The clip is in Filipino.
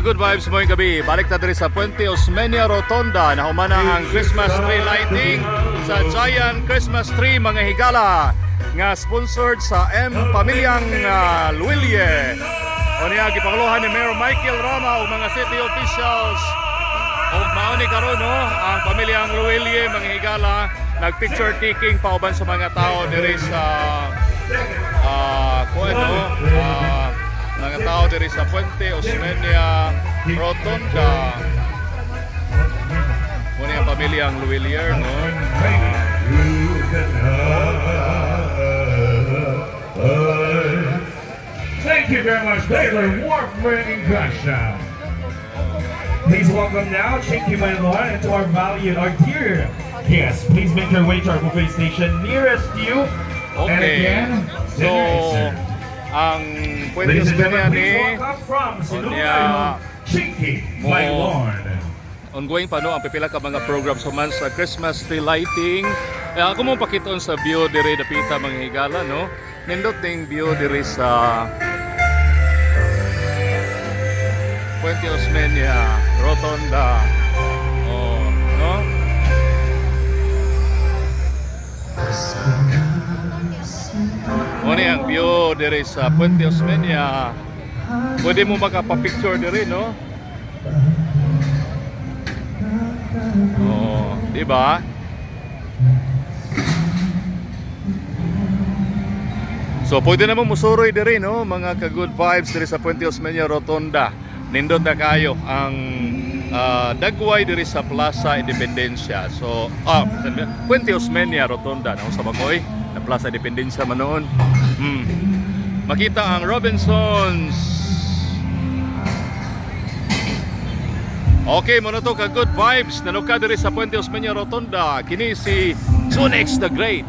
Good vibes mo yung gabi. Balik na diri sa Puente Osmeña Rotonda na humana ang Christmas tree lighting sa Giant Christmas Tree mga higala nga sponsored sa M. Pamilyang Luilye. O niya, gipanguluhan ni Mayor Michael Rama o mga city officials. O mauni karon no, ang Pamilyang Luilye mga higala nag-picture taking pauban sa mga tao diri sa mga tao diri sa Puente Osmeña Rotonda. Muna ang Pamilyang Luillier, no? Thank you very much, Taylor Warfare in Russia. Please welcome now Chinky Manuel and to our valued, our dear guests. Please make your way to our buffet station nearest you. And Okay. again, So, ang Puente ladies and Osmeña gentlemen, please ni welcome from Sinulay, Onya, Chinky mo- Manuel. ongoing pa no ang pipila ka mga programs human sa Christmas tree lighting. Ako mo pakiton sa view diri dapita mga higala no. Nindot ning view diri sa Puente Osmeña Rotonda. Oh, no? Muna ang view diri sa Puente Osmeña. Pwede mo makapapicture diri no? Oh, di ba? So pwede naman musuroy diri no, mga ka-good vibes diri sa Puente Osmeña Rotonda. Nindot na kayo ang dagway diri sa Plaza Independencia. So, Puente Osmeña Rotonda na sa Bacoy, na Plaza Independencia man noon. Makita ang Robinsons. Okay, muna to ka good vibes. Nanuka diri sa Puente Osmeña Rotonda. Kini si Tunex the Great.